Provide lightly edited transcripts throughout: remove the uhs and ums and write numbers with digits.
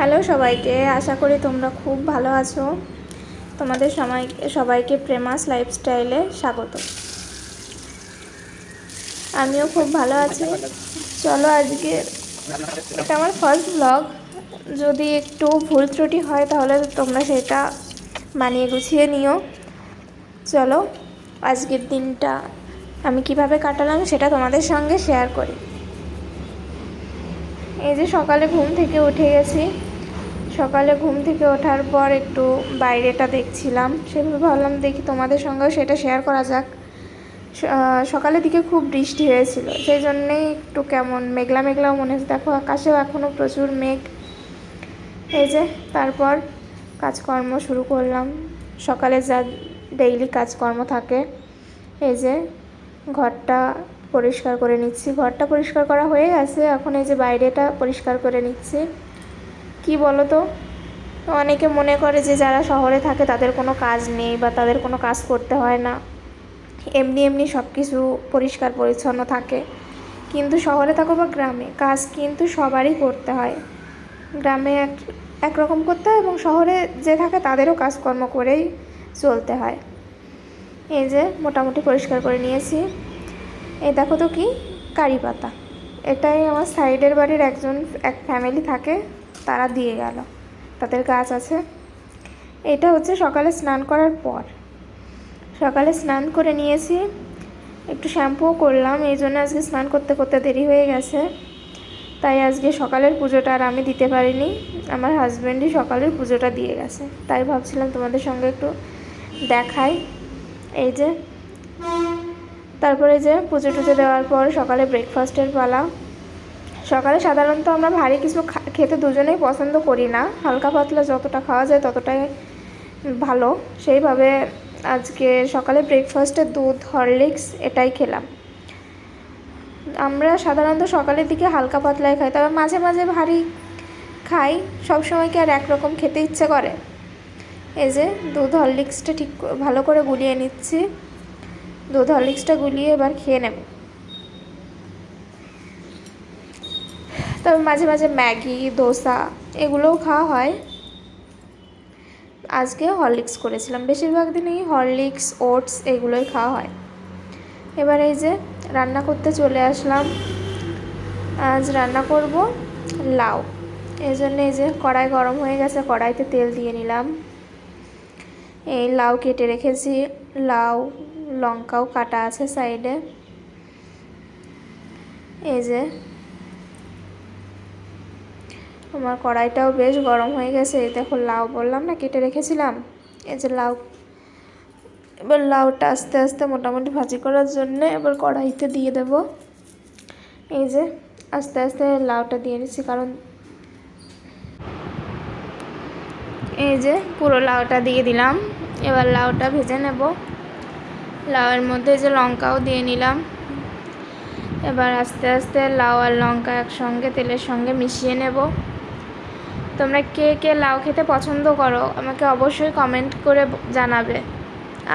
Hello সবাইকে, আশা করি তোমরা খুব ভালো আছো। তোমাদের সবাইকে প্রেমাস লাইফস্টাইলে স্বাগত। আমিও খুব ভালো আছি। চলো, আজকে এটা আমার ফার্স্ট ব্লগ। যদি একটু ভুল ত্রুটি হয় তাহলে তোমরা সেটা মানিয়ে গুছিয়ে নিও। চলো, আজকের দিনটা আমি কিভাবে কাটালাম সেটা তোমাদের সঙ্গে শেয়ার করি। এই যে সকালে ঘুম থেকে উঠে গেছি। সকালে ঘুম থেকে ওঠার পর একটু বাইরেটা দেখছিলাম, সেভাবে ভাবলাম দেখি তোমাদের সঙ্গেও সেটা শেয়ার করা যাক। সকালের দিকে খুব বৃষ্টি হয়েছিল, সেই জন্যেই একটু কেমন মেঘলা মেঘলাও মনে হচ্ছে। দেখো, আকাশেও এখনও প্রচুর মেঘ। এই যে তারপর কাজকর্ম শুরু করলাম, সকালে যা ডেইলি কাজকর্ম থাকে। এই যে ঘরটা পরিষ্কার করে নিচ্ছি। ঘরটা পরিষ্কার করা হয়ে গেছে, এখন এই যে বাইরেটা পরিষ্কার করে নিচ্ছি। কি বলো তো, অনেকে মনে করে যে যারা শহরে থাকে তাদের কোনো কাজ নেই বা তাদের কোনো কাজ করতে হয় না, এমনি এমনি সব কিছু পরিষ্কার পরিচ্ছন্ন থাকে। কিন্তু শহরে থাকো বা গ্রামে, কাজ কিন্তু সবারই করতে হয়। গ্রামে একরকম করতে হয় এবং শহরে যে থাকে তাদেরও কাজকর্ম করেই চলতে হয়। এই যে মোটামুটি পরিষ্কার করে নিয়েছি। এই দেখো তো কি কারি পাতা, এটাই আমার সাইডের বাড়ির এক ফ্যামিলি থাকে, তারা দিয়ে গেল, তাদের গাছ আছে। এটা হচ্ছে সকালে স্নান করার পর। সকালে স্নান করে নিয়েছি, একটু শ্যাম্পুও করলাম, এই জন্য আজকে স্নান করতে করতে দেরি হয়ে গেছে। তাই আজকে সকালের পুজোটা আর আমি দিতে পারিনি, আমার হাজব্যান্ডই সকালের পুজোটা দিয়ে গেছে। তাই ভাবছিলাম তোমাদের সঙ্গে একটু দেখাই। এই যে তারপরে যে পুজো টুজো দেওয়ার পর সকালে ব্রেকফাস্টের পালা। সকালে সাধারণত আমরা ভারী কিছু খেতে দুজনেই পছন্দ করি না, হালকা পাতলা যতটা খাওয়া যায় ততটাই ভালো। সেইভাবে আজকে সকালে ব্রেকফাস্টে দুধ, হরলিক্স এটাই খেলাম। আমরা সাধারণত সকালের দিকে হালকা পাতলাই খাই, তবে মাঝে মাঝে ভারী খাই। সবসময় কি আর একরকম খেতে ইচ্ছে করে? এই যে দুধ হরলিক্সটা ঠিক ভালো করে গুলিয়ে নিচ্ছি। দুধ হরলিক্সটা গুলিয়ে এবার খেয়ে নেব। তবে মাঝে মাঝে ম্যাগি, দোসা এগুলোও খাওয়া হয়। আজকে হরলিক্স করেছিলাম, বেশিরভাগ দিনই হরলিক্স, ওটস এগুলোই খাওয়া হয়। এবার এই যে রান্না করতে চলে আসলাম। আজ রান্না করব লাউ। এই জন্য এই যে কড়াই গরম হয়ে গেছে, কড়াইতে তেল দিয়ে নিলাম। এই লাউ কেটে রেখেছি, লাউ লঙ্কাও কাটা আছে সাইডে। এই যে আমার কড়াইটাও বেশ গরম হয়ে গেছে। এই দেখো লাউ বললাম না কেটে রেখেছিলাম, এই যে লাউ। এবার লাউটা আস্তে আস্তে মোটামুটি ভাজি করার জন্য এবার কড়াইতে দিয়ে দেব। এই যে আস্তে আস্তে লাউটা দিয়ে নিচ্ছি, কারণ এই যে পুরো লাউটা দিয়ে দিলাম। এবার লাউটা ভেজে নেব। লাউয়ের মধ্যে যে লঙ্কাও দিয়ে নিলাম। এবার আস্তে আস্তে লাউ আর লঙ্কা একসঙ্গে তেলের সঙ্গে মিশিয়ে নেব। তোমরা কে কে লাউ খেতে পছন্দ করো আমাকে অবশ্যই কমেন্ট করে জানাবে।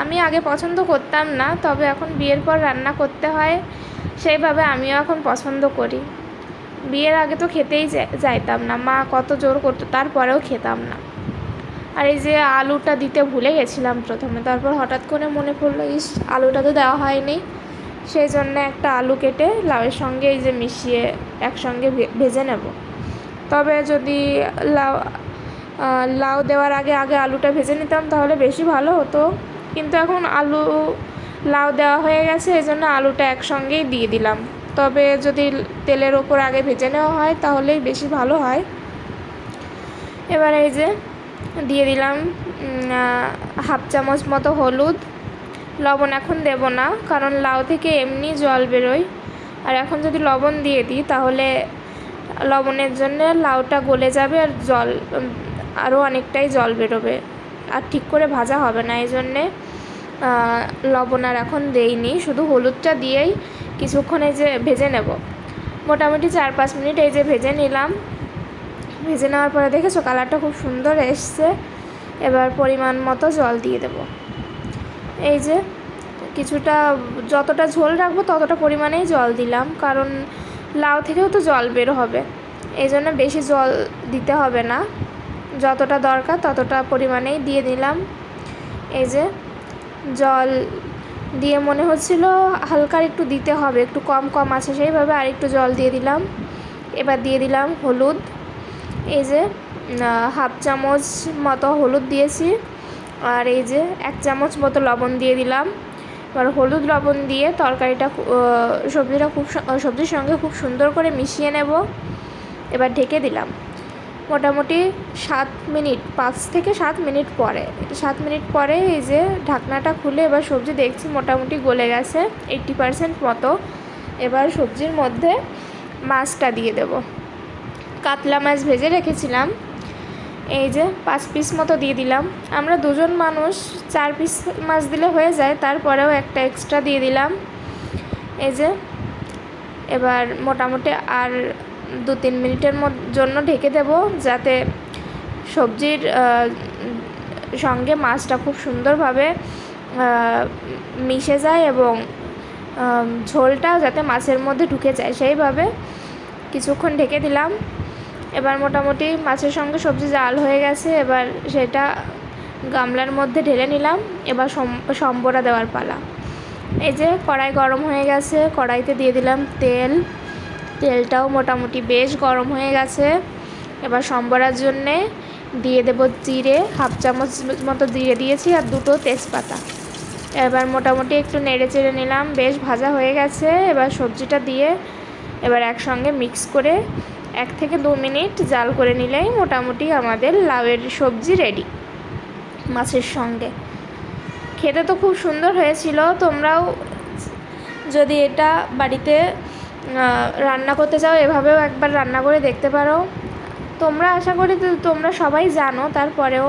আমি আগে পছন্দ করতাম না, তবে এখন বিয়ের পর রান্না করতে হয়, সেইভাবে আমিও এখন পছন্দ করি। বিয়ের আগে তো খেতেই যাইতাম না, মা কত জোর করতো, তারপরেও খেতাম না। আর এই যে আলুটা দিতে ভুলে গেছিলাম প্রথমে, তারপর হঠাৎ করে মনে পড়লো আলুটা তো দেওয়া হয়নি। সেই জন্য একটা আলু কেটে লাউয়ের সঙ্গে এই যে মিশিয়ে একসঙ্গে ভেজে নেব। তবে যদি লাউ দেওয়ার আগে আলুটা ভেজে নিতাম তাহলে বেশি ভালো হতো, কিন্তু এখন লাউ দেওয়া হয়ে গেছে, এই জন্য আলুটা একসঙ্গেই দিয়ে দিলাম। তবে যদি তেলের ওপর আগে ভেজে নেওয়া হয় তাহলেই বেশি ভালো হয়। এবার এই যে দিয়ে দিলাম হাফ চামচ মতো হলুদ। লবণ এখন দেব না, কারণ লাউ থেকে এমনি জল বেরোয়, আর এখন যদি লবণ দিয়ে দিই তাহলে লবণের জন্য লাউটা গলে যাবে আর আরও অনেকটাই জল বেরোবে, আর ঠিক করে ভাজা হবে না। এই জন্যে লবণ আর এখন দেইনি, শুধু হলুদটা দিয়েই কিছুক্ষণ এই যে ভেজে নেব। মোটামুটি 4-5 মিনিট এই যে ভেজে নিলাম। ভেজে নেওয়ার পরে দেখেছো কালারটা খুব সুন্দর এসছে। এবার পরিমাণ মতো জল দিয়ে দেব। এই যে কিছুটা, যতটা ঝোল রাখবো ততটা পরিমাণেই জল দিলাম, কারণ লাউ থেকেও তো জল বের হবে। এই জন্য বেশি জল দিতে হবে না, যতটা দরকার ততটা পরিমাণেই দিয়ে দিলাম। এই যে জল দিয়ে মনে হচ্ছিল হালকা একটু দিতে হবে, একটু কম কম আছে, সেইভাবে আর একটু জল দিয়ে দিলাম। এবার দিয়ে দিলাম হলুদ, এই যে হাফ চামচ মতো হলুদ দিয়েছি, আর এই যে 1 চামচ মতো লবণ দিয়ে দিলাম। এবার হলুদ লবণ দিয়ে তরকারিটা সবজির সঙ্গে খুব সুন্দর করে মিশিয়ে নেব। এবার ঢেকে দিলাম মোটামুটি 7 মিনিট, 5 থেকে 7 মিনিট পরে। 7 মিনিট পরে এই যে ঢাকনাটা খুলে এবার সবজি দেখছি মোটামুটি গলে গেছে 80% মতো। এবার সবজির মধ্যে মাছটা দিয়ে দেব। কাতলা মাছ ভেজে রেখেছিলাম, এই যে 5 পিস মতো দিয়ে দিলাম। আমরা 2 জন মানুষ, 4 পিস মাছ দিলে হয়ে যায়, তারপরেও একটা এক্সট্রা দিয়ে দিলাম। এই যে এবার মোটামুটি আর 2-3 মিনিটের জন্য ঢেকে দেব, যাতে সবজির সঙ্গে মাছটা খুব সুন্দরভাবে মিশে যায় এবং ঝোলটা যাতে মাছের মধ্যে ঢুকে যায়, সেইভাবে কিছুক্ষণ ঢেকে দিলাম। এবার মোটামুটি মাছের সঙ্গে সবজি জাল হয়ে গেছে, এবার সেটা গামলার মধ্যে ঢেলে নিলাম। এবার সম্বরা দেওয়ার পালা। এই যে কড়াই গরম হয়ে গেছে, কড়াইতে দিয়ে দিলাম তেলটাও মোটামুটি বেশ গরম হয়ে গেছে। এবার সম্বরার জন্যে দিয়ে দেব জিরে, হাফ চামচ মতো জিরে দিয়েছি, আর 2টো তেজপাতা। এবার মোটামুটি একটু নেড়ে চেড়ে নিলাম, বেশ ভাজা হয়ে গেছে। এবার সবজিটা দিয়ে এবার একসঙ্গে মিক্স করে 1 থেকে 2 মিনিট জাল করে নিলেই মোটামুটি আমাদের লাউয়ের সবজি রেডি মাছের সঙ্গে। খেতে তো খুব সুন্দর হয়েছিল। তোমরাও যদি এটা বাড়িতে রান্না করতে চাও, এভাবেও একবার রান্না করে দেখতে পারো। তোমরা আশা করি তোমরা সবাই জানো, তারপরেও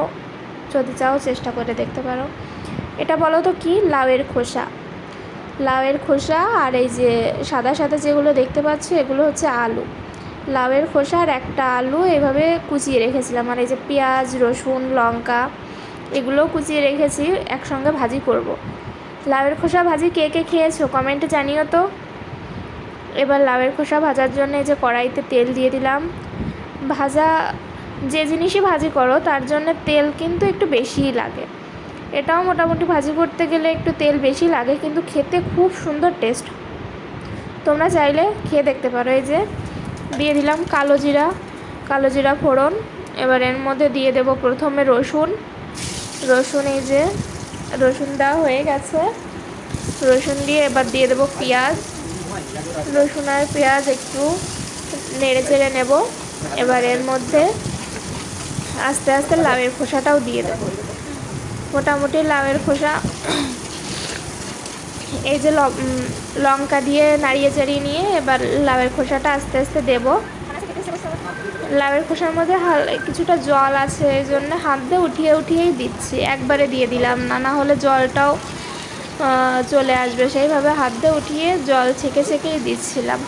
যদি চাও চেষ্টা করে দেখতে পারো। এটা বলো তো কি? লাউয়ের খোসা আর এই যে সাদা সাদা যেগুলো দেখতে পাচ্ছ এগুলো হচ্ছে আলু। লাউয়ের খোসা আর একটা আলু এভাবে কুচিয়ে রেখেছিলাম, আর এই যে পেঁয়াজ, রসুন, লঙ্কা এগুলোও কুচিয়ে রেখেছি, একসঙ্গে ভাজি করব। লাউয়ের খোসা ভাজি কে কে খেয়েছো কমেন্টে জানিও তো। এবার লাউয়ের খোসা ভাজার জন্য এই যে কড়াইতে তেল দিয়ে দিলাম। যে জিনিসই ভাজি করো তার জন্য তেল কিন্তু একটু বেশিই লাগে। এটাও মোটামুটি ভাজি করতে গেলে একটু তেল বেশি লাগে, কিন্তু খেতে খুব সুন্দর টেস্ট। তোমরা চাইলে খেয়ে দেখতে পারো। এই যে দিয়ে দিলাম কালো জিরা ফোড়ন। এবার এর মধ্যে দিয়ে দেব প্রথমে রসুন। এই যে রসুন দেওয়া হয়ে গেছে, রসুন দিয়ে এবার দিয়ে দেব পেঁয়াজ। রসুন আর পেঁয়াজ একটু নেড়ে চেড়ে নেব। এবার এর মধ্যে আস্তে আস্তে লাউয়ের খোসাটাও দিয়ে দেব। মোটামুটি লাউয়ের খোসা এই যে লঙ্কা দিয়ে নাড়িয়ে চাড়িয়ে নিয়ে এবার লাউয়ের খোসাটা আস্তে আস্তে দেব। লাউয়ের খোসার মধ্যে কিছুটা জল আছে, এই জন্য হাত দিয়ে উঠিয়েই দিচ্ছি, একবারে দিয়ে দিলাম না, না হলে জলটাও চলে আসবে, সেইভাবে হাত দিয়ে উঠিয়ে জল ছেঁকেই দিচ্ছিলাম।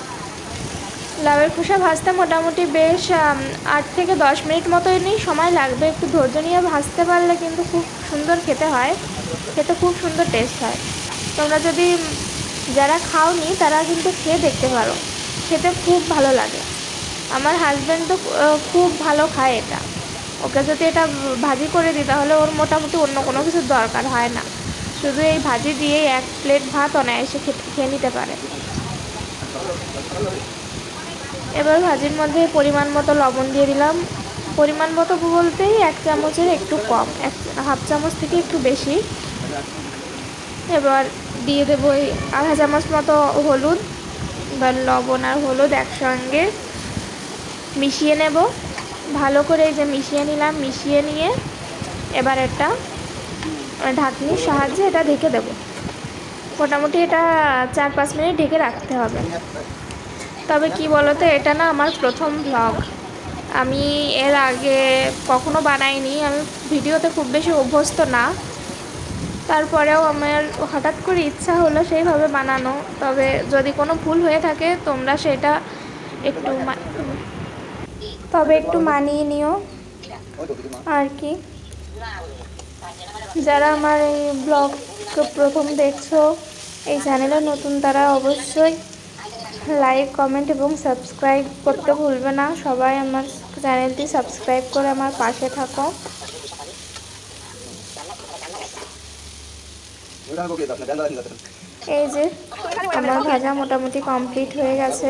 লাউয়ের খোসা ভাজতে মোটামুটি বেশ 8 থেকে 10 মিনিট মতোই সময় লাগবে। একটু ধৈর্য নিয়ে ভাজতে পারলে কিন্তু খুব সুন্দর খেতে হয়, খেতে খুব সুন্দর টেস্ট হয়। তোমরা যদি যারা খাওনি তারা কিন্তু খেয়ে দেখতে পারো, খেতে খুব ভালো লাগে। আমার হাজব্যান্ড তো খুব ভালো খায় এটা। ওকে যদি এটা ভাজি করে দিই তাহলে ওর মোটামুটি অন্য কোনো কিছুর দরকার হয় না, শুধু এই ভাজি দিয়েই 1 প্লেট ভাত অনায়াসে খেয়ে নিতে পারে। এবার ভাজির মধ্যে পরিমাণ মতো লবণ দিয়ে দিলাম। পরিমাণ মতো বলতেই 1 চামচের একটু কম, হাফ চামচ থেকে একটু বেশি। এবার দিয়ে দেবো এই আধা চামচ মতো হলুদ। এবার লবণ আর হলুদ একসঙ্গে মিশিয়ে নেব ভালো করে। এই যে মিশিয়ে নিলাম, মিশিয়ে নিয়ে এবার একটা ঢাকনির সাহায্যে এটা ঢেকে দেব। মোটামুটি এটা 4-5 মিনিট ঢেকে রাখতে হবে। তবে কি বলো তো, এটা না আমার প্রথম ব্লগ, আমি এর আগে কখনো বানাইনি, আমি ভিডিওতে খুব বেশি অভ্যস্ত না। তারপরেও আমার হঠাৎ করে ইচ্ছা হলো সেইভাবে বানানো। তবে যদি কোনো ভুল হয়ে থাকে তোমরা সেটা একটু মানিয়ে নিও আর কি। যারা আমার এই ব্লগ প্রথম দেখছো, এই চ্যানেলে নতুন, তারা অবশ্যই লাইক, কমেন্ট এবং সাবস্ক্রাইব করতে ভুলবে না। সবাই আমার চ্যানেলটি সাবস্ক্রাইব করে আমার পাশে থাকো। এই যে আমার ভাজা মোটামুটি কমপ্লিট হয়ে গেছে,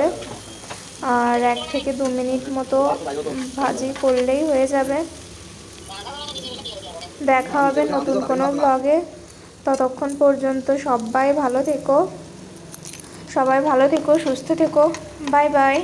আর 1 থেকে 2 মিনিট মতো ভাজি করলেই হয়ে যাবে। দেখা হবে নতুন কোনো ব্লগে। ততক্ষণ পর্যন্ত সবাই ভালো থেকো, সুস্থ থেকো। Bye bye.